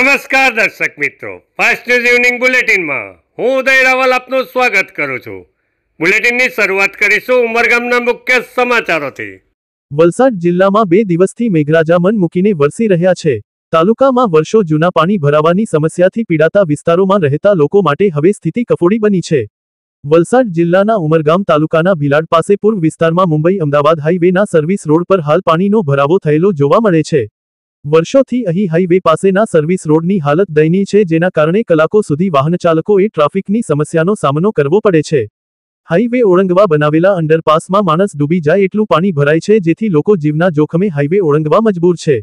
નમસ્કાર દર્શક મિત્રો, ફાસ્ટ ન્યૂઝ ઇવનિંગ બુલેટિનમાં હું ઉદય રાવલ આપનું સ્વાગત કરું છું। બુલેટિનની શરૂઆત કરીશું ઉમરગામના મુખ્ય સમાચારોથી। વલસાડ જિલ્લામાં 2 દિવસથી મેઘરાજા મન મૂકીને વરસી રહ્યા છે। તાલુકામાં વર્ષો જૂના પાણી ભરાવાની સમસ્યાથી પીડાતા વિસ્તારોમાં રહેતા લોકો માટે હવે સ્થિતિ કફોડી બની છે। વલસાડ જિલ્લાના ઉમરગામ તાલુકાના ભીલાડ પાસે પૂર્વ વિસ્તારમાં મુંબઈ અમદાવાદ હાઈવેના સર્વિસ રોડ પર હાલ પાણીનો ભરાવો થયેલો જોવા મળે છે। વર્ષોથી અહીં હાઈવે પાસેના સર્વિસ રોડની હાલત દયનીય છે, જેના કારણે કલાકો સુધી વાહનચાલકોએ ટ્રાફિકની સમસ્યાનો સામનો કરવો પડે છે। હાઈવે ઓળંગવા બનાવેલા અંડરપાસમાં માણસ ડૂબી જાય એટલું પાણી ભરાય છે, જેથી લોકો જીવના જોખમે હાઈવે ઓળંગવા મજબૂર છે।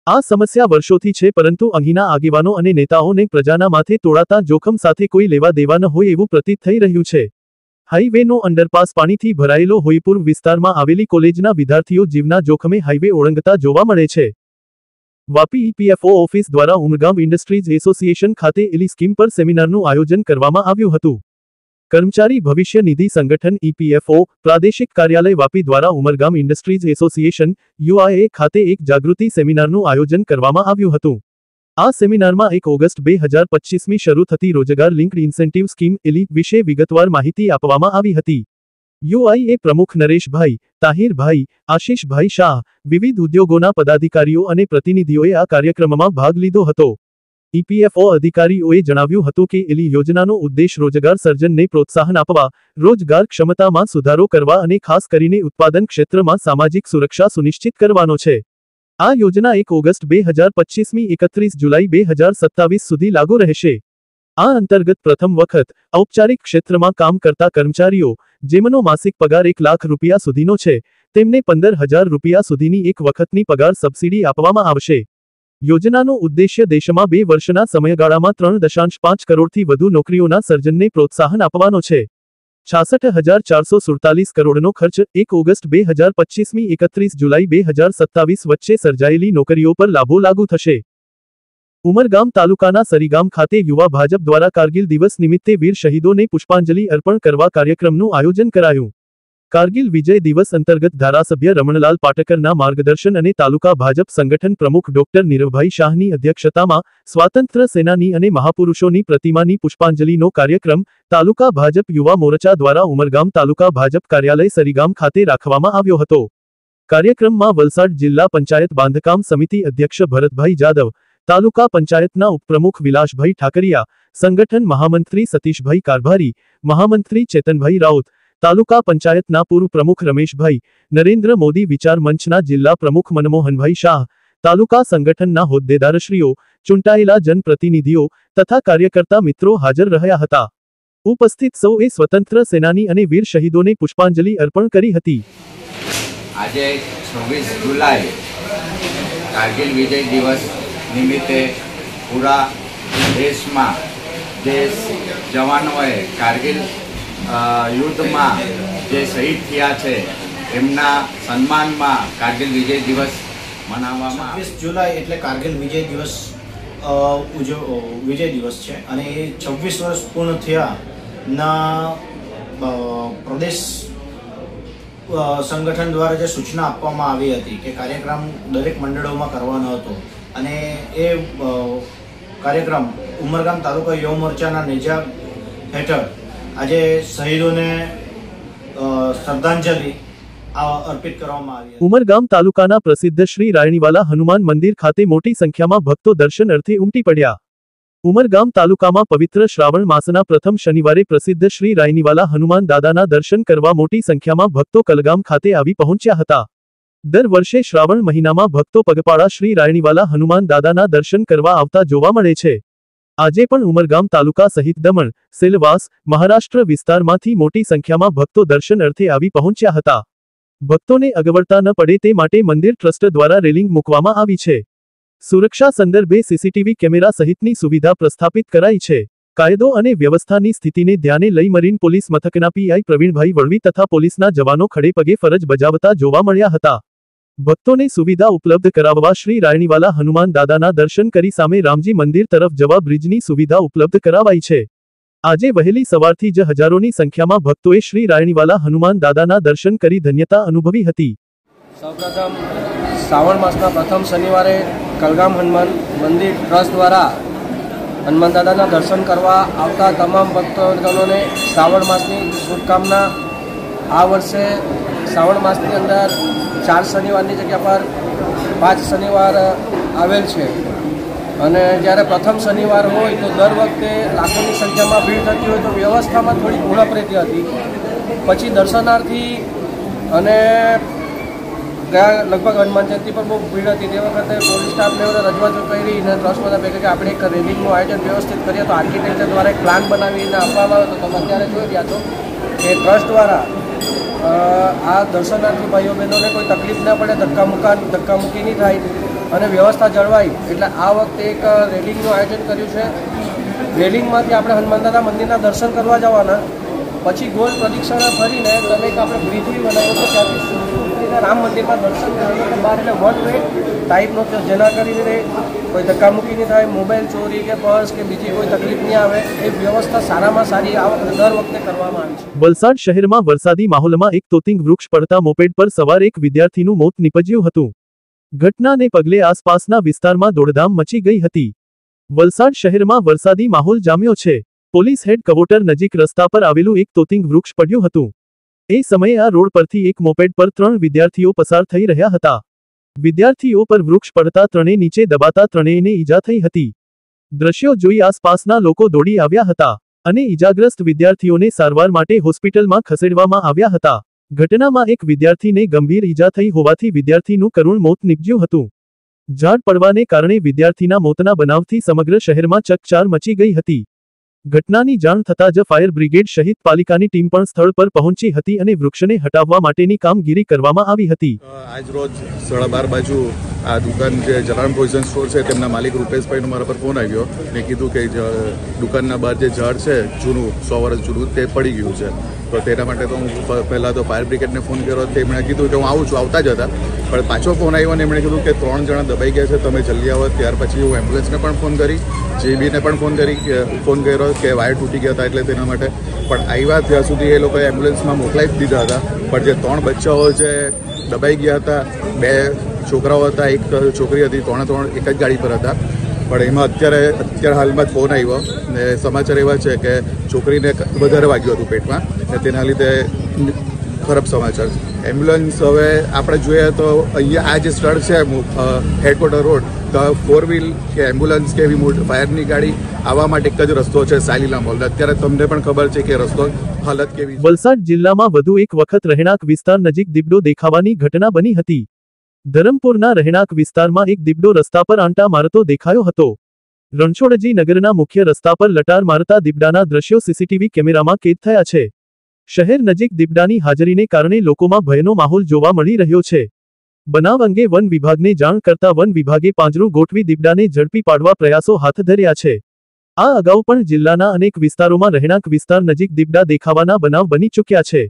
આ સમસ્યા વર્ષોથી છે, પરંતુ અહીંના આગેવાનો અને નેતાઓને પ્રજાના માથે તોડાતા જોખમ સાથે કોઈ લેવા દેવા ન હોય એવું પ્રતીત થઈ રહ્યું છે। હાઈવેનો અંડરપાસ પાણીથી ભરાયેલો હોય પૂર્વ વિસ્તારમાં આવેલી કોલેજના વિદ્યાર્થીઓ જીવના જોખમે હાઈવે ઓળંગતા જોવા મળે છે। વાપી ઈપીએફઓ ઓફિસ દ્વારા ઉમરગામ ઇન્ડસ્ટ્રીઝ એસોસિએશન ખાતે એલી સ્કીમ પર સેમિનારનું આયોજન કરવામાં આવ્યું હતું। કર્મચારી ભવિષ્ય નિધિ સંગઠન ઈપીએફઓ પ્રાદેશિક કાર્યાલય વાપી દ્વારા ઉમરગામ ઇન્ડસ્ટ્રીઝ એસોસિએશન યુઆઈએ ખાતે એક જાગૃતિ સેમિનારનું આયોજન કરવામાં આવ્યું હતું। આ સેમિનારમાં 1 ઓગસ્ટ 2025મી શરૂ થતી રોજગાર લિંક્ડ ઇન્સેન્ટિવ સ્કીમ એલી વિશે વિગતવાર માહિતી આપવામાં આવી હતી। યુઆઈએ પ્રમુખ નરેશભાઈ, તાહિરભાઈ, આશીષભાઈ શાહ, વિવિધ ઉદ્યોગોના પદાધિકારીઓ અને પ્રતિનિધિઓએ આ કાર્યક્રમમાં ભાગ લીધો હતો। ઈપીએફઓ અધિકારીઓએ જણાવ્યું હતું કે એલી યોજનાનો ઉદ્દેશ રોજગાર સર્જનને પ્રોત્સાહન આપવા, રોજગાર ક્ષમતામાં સુધારો કરવા અને ખાસ કરીને ઉત્પાદન ક્ષેત્રમાં સામાજિક સુરક્ષા સુનિશ્ચિત કરવાનો છે। આ યોજના 1 ઓગસ્ટ 2025મી 31 જુલાઈ 2027 સુધી લાગુ રહેશે। આ અંતર્ગત પ્રથમ વખત ઔપચારિક ક્ષેત્રમાં કામ કરતા કર્મચારીઓ, જેમનો માસિક પગાર 1 લાખ રૂપિયા સુધીનો છે, તેમને 15,000 રૂપિયા સુધીની એક વખતની પગાર સબસિડી આપવામાં આવશે। યોજનાનો ઉદ્દેશ્ય દેશમાં 2 વર્ષના સમયગાળામાં 3.5 કરોડથી વધુ નોકરીઓના સર્જનને પ્રોત્સાહન આપવાનો છે। 66,447 કરોડનો ખર્ચ 1 ઓગસ્ટ 2025મી 31 જુલાઈ 2027 વચ્ચે સર્જાયેલી નોકરીઓ પર લાભો લાગુ થશે। ઉમરગામ તાલુકાના સરીગામ ખાતે યુવા ભાજપ દ્વારા કારગિલ દિવસ નિમિત્તે વીર શહીદોને પુષ્પાંજલિ અર્પણ કરવા કાર્યક્રમનું આયોજન કરાયું। કારગિલ વિજય દિવસ અંતર્ગત ધારાસભ્ય રમણલાલ પાટકરના માર્ગદર્શન અને તાલુકા ભાજપ સંગઠન પ્રમુખ ડોક્ટર નીરવભાઈ શાહની અધ્યક્ષતામાં સ્વાતંત્ર્ય સેનાની અને મહાપુરુષોની પ્રતિમાની પુષ્પાંજલિનો કાર્યક્રમ તાલુકા ભાજપ યુવા મોરચા દ્વારા ઉમરગામ તાલુકા ભાજપ કાર્યાલય સરીગામ ખાતે રાખવામાં આવ્યો હતો। કાર્યક્રમમાં વલસાડ જિલ્લા પંચાયત બાંધકામ સમિતિ અધ્યક્ષ ભરતભાઈ જાદવ, તાલુકા પંચાયતના ઉપપ્રમુખ વિલાસભાઈ ઠાકરિયા, સંગઠન મહામંત્રી સતીશભાઈ કારભારી, મહામંત્રી ચેતનભાઈ રાઉત, તાલુકા પંચાયતના પૂર્વ પ્રમુખ રમેશભાઈ, નરેન્દ્ર મોદી વિચાર મંચના જિલ્લા પ્રમુખ મનમોહનભાઈ શાહ, તાલુકા સંગઠનના હોદ્દેદારશ્રીઓ, ચૂંટાયેલા જનપ્રતિનિધિઓ તથા કાર્યકર્તા મિત્રો હાજર રહ્યા હતા। ઉપસ્થિત સૌએ સ્વતંત્ર સેનાની અને વીર શહીદોને પુષ્પાંજલિ અર્પણ કરી હતી। આજે 26 જુલાઈ કારગિલ વિજય દિવસ નિમિત્તે પૂરા દેશમાં જે જવાનોએ કારગિલ યુદ્ધમાં જે શહીદ થયા છે એમના સન્માનમાં કારગિલ વિજય દિવસ મનાવવામાં 26 જુલાઈ એટલે કારગિલ વિજય દિવસ છે અને એ 26 વર્ષ પૂર્ણ થયાના પ્રદેશ સંગઠન દ્વારા જે સૂચના આપવામાં આવી હતી કે કાર્યક્રમ દરેક મંડળોમાં કરવાનો હતો અને એ કાર્યક્રમ ઉમરગામ તાલુકા યુવા મોરચાના નેજા હેઠળ આજે શહીદોને શ્રદ્ધાંજલિ અર્પિત કરવામાં આવી। ઉમરગામ તાલુકાના પ્રસિદ્ધ શ્રી રાયણીવાલા હનુમાન મંદિર ખાતે મોટી સંખ્યામાં ભક્તો દર્શન અર્થે ઉમટી પડ્યા। ઉમરગામ તાલુકામાં પવિત્ર શ્રાવણ માસના પ્રથમ શનિવારે પ્રસિદ્ધ શ્રી રાયણીવાલા હનુમાન દાદાના દર્શન કરવા મોટી સંખ્યામાં ભક્તો કલગામ ખાતે આવી પહોંચ્યા હતા। દર વર્ષે શ્રાવણ મહિનામાં ભક્તો પગપાળા શ્રી રાયણીવાલા હનુમાન દાદાના દર્શન કરવા આવતા જોવા મળે છે। આજે પણ ઉમરગામ તાલુકા સહિત દમણ, સેલવાસ, મહારાષ્ટ્ર વિસ્તારમાંથી મોટી સંખ્યામાં ભક્તો દર્શન અર્થે આવી પહોંચ્યા હતા। ભક્તોને અગવડતા ન પડે તે માટે મંદિર ટ્રસ્ટ દ્વારા રેલિંગ મૂકવામાં આવી છે। સુરક્ષા સંદર્ભે સીસીટીવી કેમેરા સહિતની સુવિધા પ્રસ્થાપિત કરાઈ છે। કાયદો અને વ્યવસ્થાની સ્થિતિને ધ્યાને લઈ મરીન પોલીસ મથકના પીઆઈ પ્રવીણભાઈ વળવી તથા પોલીસના જવાનો ખડેપગે ફરજ બજાવતા જોવા મળ્યા હતા। ભક્તોને સુવિધા ઉપલબ્ધ કરાવવા શ્રી રાયણીવાલા હનુમાન દાદાના દર્શન કરી સામે રામજી મંદિર તરફ જવા બ્રિજની સુવિધા ઉપલબ્ધ કરાવાઈ છે। આજે વહેલી સવારથી જ હજારોની સંખ્યામાં ભક્તોએ શ્રી રાયણીવાલા હનુમાન દાદાના દર્શન કરી ધન્યતા અનુભવી હતી। સૌપ્રથમ શ્રાવણ માસના પ્રથમ શનિવારે કલગામ હનુમાન મંદિર ટ્રસ્ટ દ્વારા હનુમાન દાદાના દર્શન કરવા આવતા તમામ ભક્તજનોને શ્રાવણ માસની શુભકામના। આ વર્ષે શ્રાવણ માસની અંદર 4 શનિવારની જગ્યા પર 5 શનિવાર આવેલ છે અને જ્યારે પ્રથમ શનિવાર હોય તો દર વખતે લાખોની સંખ્યામાં ભીડ થતી હોય તો વ્યવસ્થામાં થોડી ઉણપ રહેતી હતી। પછી દર્શનાર્થી અને ગયા લગભગ હનુમાન જયંતિ પર બહુ ભીડ હતી તે વખતે પોલીસ સ્ટાફને બધા રજૂઆતો કરી અને ટ્રસ્ટવાળા ભેગા કે આપણે એક રેલિંગનું આયોજન વ્યવસ્થિત કરીએ તો આર્કિટેક્ચર દ્વારા એક પ્લાન બનાવીને આપવામાં આવ્યો તો તમે અત્યારે જોઈ રહ્યા છો કે ટ્રસ્ટ દ્વારા આ દર્શનાર્થી ભાઈઓ બહેનોને કોઈ તકલીફ ન પડે, ધક્કામુક્કી નહીં થાય અને વ્યવસ્થા જળવાય એટલે આ વખતે એક રેલિંગનું આયોજન કર્યું છે। રેલિંગમાંથી આપણે હનુમાન દાદા મંદિરના દર્શન કરવા જવાના, પછી ગોળ પ્રદક્ષિણા ફરીને તમે એક આપણે બ્રિજ બી બનાવ્યો છે ત્યાંથી રામ મંદિરમાં દર્શન કરવાનું બહાર એટલે 1 વે ટાઈપનો જેના કરીને કોઈ ધક્કામુક્કી નહીં થાય, મોબાઈલ ચોરી કે પર્સ કે બીજી કોઈ તકલીફ નહીં આવે એ વ્યવસ્થા સારામાં સારી આ વખતે દર વખતે કરવામાં આવી છે। વલસાડ શહેરમાં વરસાદી માહોલમાં એક તોતિંગ વૃક્ષ પડતા મોપેડ પર સવાર એક વિદ્યાર્થીનું મોત નીપજ્યું હતું। ઘટનાને પગલે આસપાસના વિસ્તારમાં દોડધામ મચી ગઈ હતી। વલસાડ શહેરમાં વરસાદી માહોલ જામ્યો છે। પોલીસ હેડ ક્વાર્ટર નજીક રસ્તા પર આવેલું એક તોતિંગ વૃક્ષ પડ્યું હતું। એ સમયે આ રોડ પરથી એક મોપેડ પર 3 વિદ્યાર્થીઓ પસાર થઈ રહ્યા હતા। વિદ્યાર્થીઓ પર વૃક્ષ પડતા ત્રણે નીચે દબાતા ત્રણેયને ઈજા થઈ હતી। દ્રશ્યો જોઈ આસપાસના લોકો દોડી આવ્યા હતા અને ઈજાગ્રસ્ત વિદ્યાર્થીઓને સારવાર માટે હોસ્પિટલમાં ખસેડવામાં આવ્યા હતા। ઘટનામાં એક વિદ્યાર્થીને ગંભીર ઈજા થઈ હોવાથી વિદ્યાર્થીનું કરુણ મોત નીપજ્યું હતું। ઝાડ પડવાને કારણે વિદ્યાર્થીના મોતના બનાવથી સમગ્ર શહેરમાં ચકચાર મચી ગઈ હતી। ઘટનાની જાણ થતાં જ ફાયર બ્રિગેડ સહિત પાલિકાની ટીમ પણ સ્થળ પર પહોંચી હતી અને વૃક્ષને હટાવવા માટેની કામગીરી કરવામાં આવી હતી। આજ રોજ 12:30 બાજુ આ દુકાન જે જલારામ પ્રોવિઝન સ્ટોર છે તેમના માલિક રૂપેશભાઈનો મારા પર ફોન આવ્યો ને કીધું કે દુકાનના બહાર જે ઝાડ છે જૂનું 100 વર્ષ જૂનું તે પડી ગયું છે તો તેના માટે તો હું પહેલાં તો ફાયર બ્રિગેડને ફોન કર્યો તેમણે કીધું કે હું આવું છું, આવતા જ હતા પણ પાછો ફોન આવ્યો અને એમણે કીધું કે 3 જણા દબાઈ ગયા છે, તમે જલ્દી આવો। ત્યાર પછી હું એમ્બ્યુલન્સને પણ ફોન કરી, જીબીને પણ ફોન કર્યો કે વાયર તૂટી ગયા હતા એટલે તેના માટે પણ આવ્યા ત્યાં સુધી એ લોકોએ એમ્બ્યુલન્સમાં મોકલાવી જ દીધા હતા પણ જે 3 બચ્ચાઓ જે દબાઈ ગયા હતા, 2 છોકરાઓ હતા, 1 છોકરી હતી, 3 એક જ ગાડી પર હતા પણ એમાં અત્યારે હાલમાં જ ફોન આવ્યો ને સમાચાર એવા છે કે છોકરીને વધારે વાગ્યું હતું પેટમાં ને તેના લીધે ખરાબ સમાચાર છે। એમ્બ્યુલન્સ હવે આપણે જોઈએ તો અહીંયા આ જે સ્થળ છે હેડક્વાર્ટર રોડ તો 4 વ્હીલ કે એમ્બ્યુલન્સ કે એવી મોટી ફાયરની ગાડી આવવા માટે એક જ રસ્તો છે સાલીલા મોલ। અત્યારે તમને પણ ખબર છે કે રસ્તો હાલત કેવી છે। વલસાડ જિલ્લામાં વધુ એક વખત રહેણાંક વિસ્તાર નજીક દીપડો દેખાવાની ઘટના બની હતી। ધરમપુરના રહેણાંક વિસ્તારમાં એક દીપડો રસ્તા પર આંટા મારતો દેખાયો હતો। રણછોડજી નગરના મુખ્ય રસ્તા પર લટાર મારતા દીપડાના દ્રશ્યો સીસીટીવી કેમેરામાં કેદ થયા છે। શહેર નજીક દીપડાની હાજરીને કારણે લોકોમાં ભયનો માહોલ જોવા મળી રહ્યો છે। બનાવ અંગે વન વિભાગને જાણ કરતા વન વિભાગે પાંજરું ગોઠવી દીપડાને ઝડપી પાડવા પ્રયાસો હાથ ધર્યા છે। આ અગાઉ પણ જિલ્લાના અનેક વિસ્તારોમાં રહેણાંક વિસ્તાર નજીક દીપડા દેખાવાના બનાવ બની ચૂક્યા છે।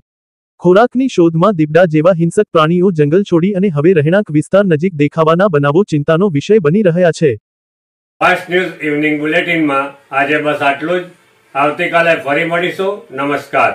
ખોરાકની શોધમાં દીપડા જેવા હિંસક પ્રાણીઓ જંગલ છોડી અને હવે રહેણાંક વિસ્તાર નજીક દેખાવાના બનાવો ચિંતાનો વિષય બની રહ્યા છે। ફાસ્ટ ન્યૂઝ ઇવનિંગ બુલેટિનમાં આજે બસ આટલું જ। આવતીકાલે ફરી મળીશું। નમસ્કાર।